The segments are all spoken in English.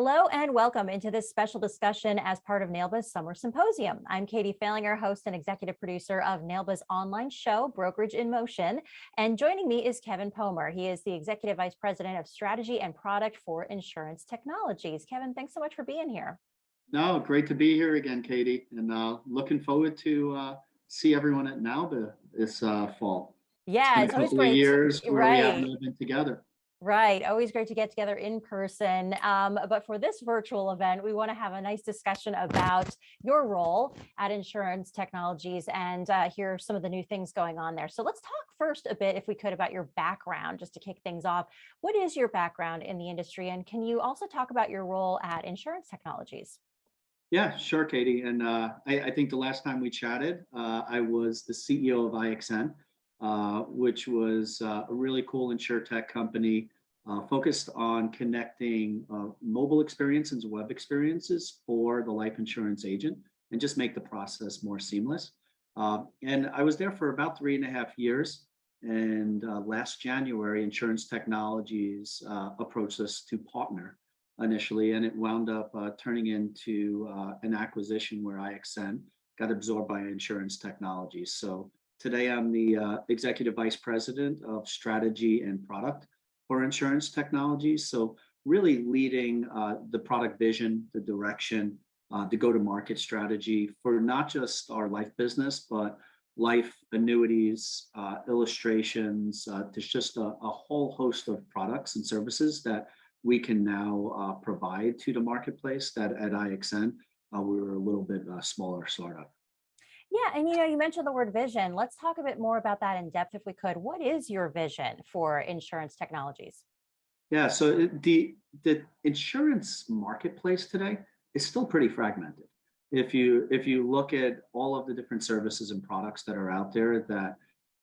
Hello and welcome into this special discussion as part of NAILBA's Summer Symposium. I'm Katie Falinger, host and executive producer of NAILBA's online show, Brokerage in Motion. And joining me is Kevin Pohmer. He is the Executive Vice President of Strategy and Product for Insurance Technologies. Kevin, thanks so much for being here. No, great to be here again, Katie, and looking forward to see everyone at NAILBA this fall. Yeah, it's always great. Years where we right. haven't been together. Right. Always great to get together in person. But for this virtual event, we want to have a nice discussion about your role at Insurance Technologies and hear some of the new things going on there. So let's talk first a bit, if we could, about your background, just to kick things off. What is your background in the industry? And can you also talk about your role at Insurance Technologies? Yeah, sure, Katie. And I think the last time we chatted, I was the CEO of IXN, which was a really cool insurtech company focused on connecting mobile experiences, web experiences for the life insurance agent, and just make the process more seamless. And I was there for about 3.5 years. And last January, Insurance Technologies approached us to partner initially, and it wound up turning into an acquisition where IXN got absorbed by Insurance Technologies. So today, I'm the Executive Vice President of Strategy and Product for Insurance Technologies. So really leading the product vision, the direction, the go-to-market strategy for not just our life business, but life annuities, illustrations. There's just a whole host of products and services that we can now provide to the marketplace that at IXN, we were a little bit smaller startup. Yeah, and you mentioned the word vision. Let's talk a bit more about that in depth if we could. What is your vision for Insurance Technologies? Yeah, so the insurance marketplace today is still pretty fragmented. If you look at all of the different services and products that are out there that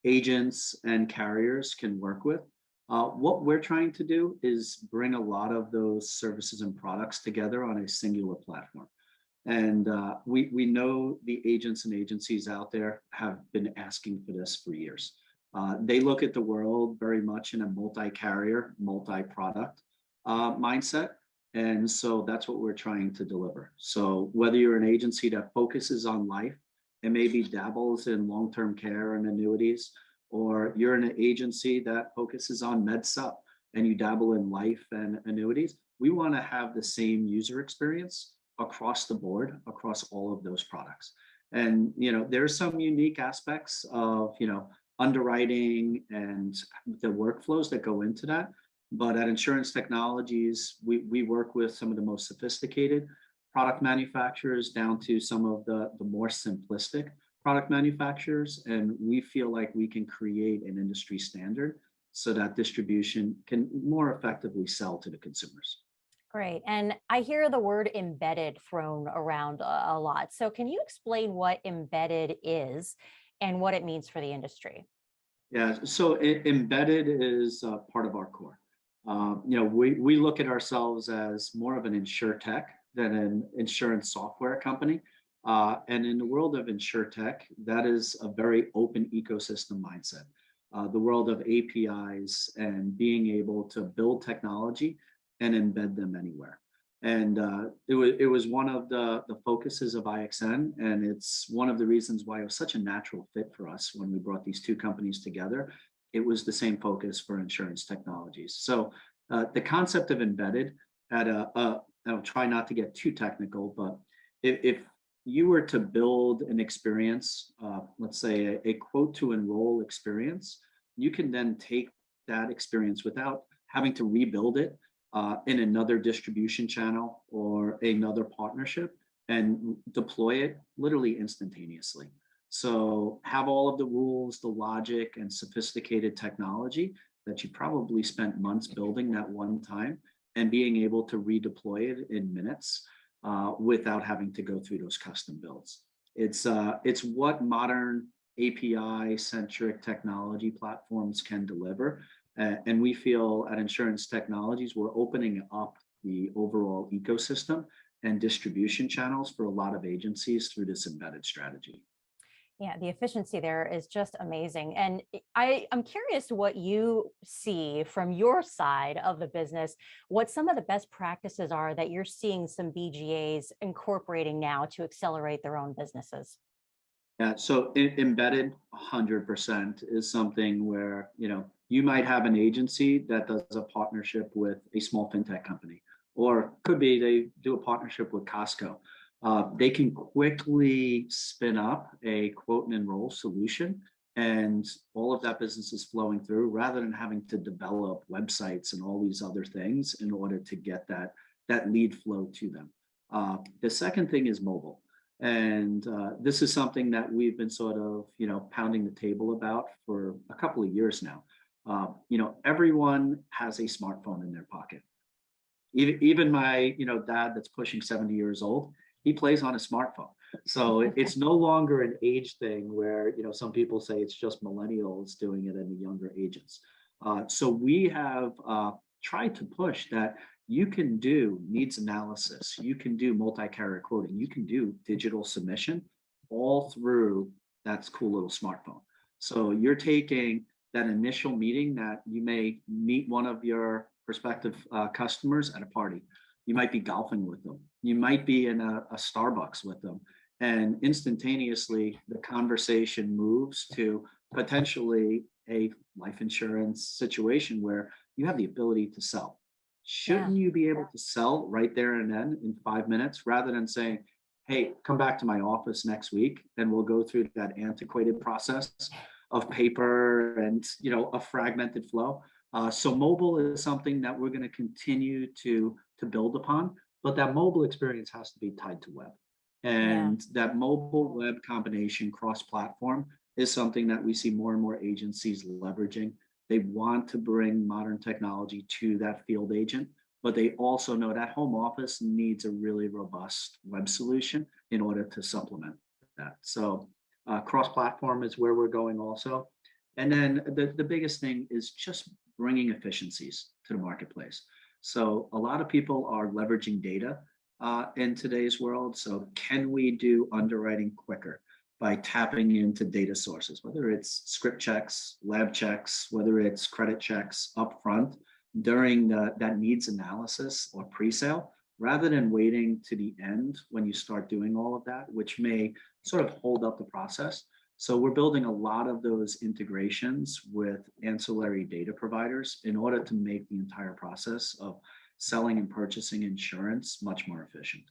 agents and carriers can work with, what we're trying to do is bring a lot of those services and products together on a singular platform. And we know the agents and agencies out there have been asking for this for years. They look at the world very much in a multi-carrier, multi-product mindset. And so that's what we're trying to deliver. So whether you're an agency that focuses on life and maybe dabbles in long-term care and annuities, or you're an agency that focuses on med sup and you dabble in life and annuities, we want to have the same user experience across the board, across all of those products. And, there's some unique aspects of, underwriting and the workflows that go into that. But at Insurance Technologies, we work with some of the most sophisticated product manufacturers down to some of the more simplistic product manufacturers. And we feel like we can create an industry standard so that distribution can more effectively sell to the consumers. Great. And I hear the word embedded thrown around a lot. So can you explain what embedded is and what it means for the industry? Yeah, so embedded is part of our core. We look at ourselves as more of an insurtech than an insurance software company. And in the world of insurtech, that is a very open ecosystem mindset. The world of APIs and being able to build technology and embed them anywhere. And it was one of the focuses of IXN, and it's one of the reasons why it was such a natural fit for us when we brought these two companies together. It was the same focus for Insurance Technologies. So the concept of embedded I'll try not to get too technical, but if you were to build an experience, let's say a quote to enroll experience, you can then take that experience without having to rebuild it in another distribution channel or another partnership and deploy it literally instantaneously. So have all of the rules, the logic, and sophisticated technology that you probably spent months building that one time and being able to redeploy it in minutes without having to go through those custom builds. It's what modern API-centric technology platforms can deliver. And we feel at Insurance Technologies, we're opening up the overall ecosystem and distribution channels for a lot of agencies through this embedded strategy. Yeah, the efficiency there is just amazing. And I'm curious what you see from your side of the business, what some of the best practices are that you're seeing some BGAs incorporating now to accelerate their own businesses. Yeah, so embedded 100% is something where, you might have an agency that does a partnership with a small fintech company, or could be they do a partnership with Costco. They can quickly spin up a quote and enroll solution, and all of that business is flowing through rather than having to develop websites and all these other things in order to get that lead flow to them. The second thing is mobile. And this is something that we've been sort of, pounding the table about for a couple of years now. Everyone has a smartphone in their pocket. Even my, dad that's pushing 70 years old, he plays on a smartphone. So it's no longer an age thing where, some people say it's just millennials doing it and the younger ages. So we have tried to push that you can do needs analysis, you can do multi-carrier quoting, you can do digital submission all through that cool little smartphone. So you're taking that initial meeting that you may meet one of your prospective customers at a party. You might be golfing with them. You might be in a Starbucks with them. And instantaneously, the conversation moves to potentially a life insurance situation where you have the ability to sell. Yeah. Shouldn't you be able to sell right there and then in 5 minutes rather than saying, hey, come back to my office next week and we'll go through that antiquated process of paper and a fragmented flow. So mobile is something that we're going to continue to build upon, but that mobile experience has to be tied to web. Yeah. And that mobile web combination cross-platform is something that we see more and more agencies leveraging. They want to bring modern technology to that field agent, but they also know that home office needs a really robust web solution in order to supplement that. So cross-platform is where we're going also. And then the biggest thing is just bringing efficiencies to the marketplace. So a lot of people are leveraging data in today's world. So can we do underwriting quicker by tapping into data sources, whether it's script checks, lab checks, whether it's credit checks upfront during that needs analysis or pre-sale, rather than waiting to the end when you start doing all of that, which may sort of hold up the process. So we're building a lot of those integrations with ancillary data providers in order to make the entire process of selling and purchasing insurance much more efficient.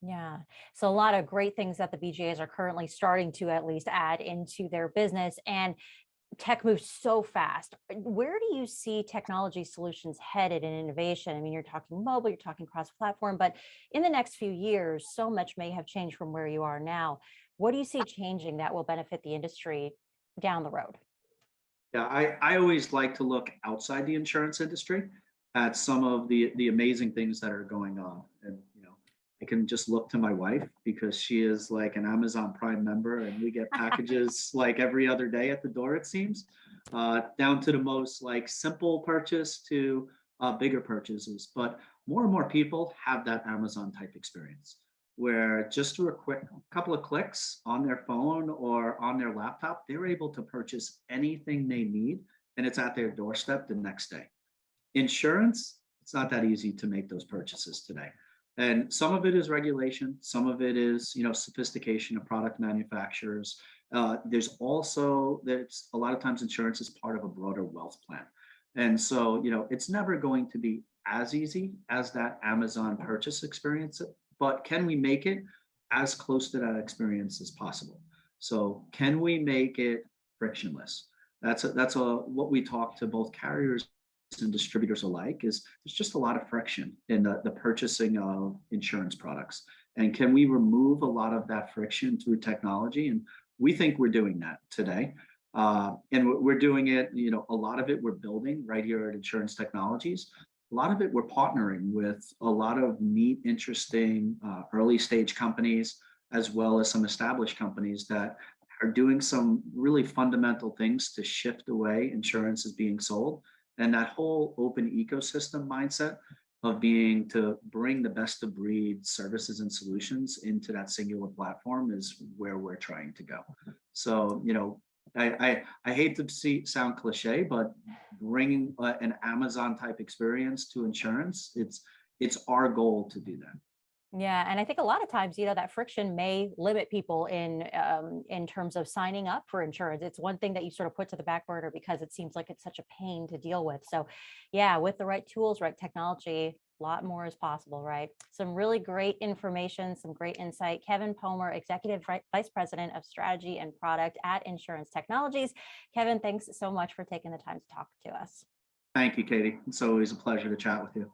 Yeah. So a lot of great things that the BGAs are currently starting to at least add into their business, and tech moves so fast. Where do you see technology solutions headed in innovation? I mean, you're talking mobile, you're talking cross-platform, but in the next few years, so much may have changed from where you are now. What do you see changing that will benefit the industry down the road? Yeah, I always like to look outside the insurance industry at some of the amazing things that are going on. And I can just look to my wife because she is like an Amazon Prime member, and we get packages like every other day at the door, it seems, down to the most like simple purchase to bigger purchases. But more and more people have that Amazon type experience where just through a quick couple of clicks on their phone or on their laptop, they're able to purchase anything they need, and it's at their doorstep the next day. Insurance, it's not that easy to make those purchases today. And some of it is regulation, some of it is, sophistication of product manufacturers. There's a lot of times insurance is part of a broader wealth plan. And so, it's never going to be as easy as that Amazon purchase experience, but can we make it as close to that experience as possible? So can we make it frictionless? That's what we talk to both carriers and distributors alike is there's just a lot of friction in the purchasing of insurance products. And can we remove a lot of that friction through technology? And we think we're doing that today. And we're doing it, a lot of it we're building right here at Insurance Technologies. A lot of it we're partnering with a lot of neat, interesting early stage companies, as well as some established companies that are doing some really fundamental things to shift the way insurance is being sold. And that whole open ecosystem mindset of being to bring the best of breed services and solutions into that singular platform is where we're trying to go. So, I hate to sound cliche, but bringing an Amazon type experience to insurance, it's our goal to do that. Yeah, and I think a lot of times, that friction may limit people in terms of signing up for insurance. It's one thing that you sort of put to the back burner because it seems like it's such a pain to deal with. So, yeah, with the right tools, right technology, a lot more is possible, right? Some really great information, some great insight. Kevin Pohmer, Executive Vice President of Strategy and Product at Insurance Technologies. Kevin, thanks so much for taking the time to talk to us. Thank you, Katie. It's always a pleasure to chat with you.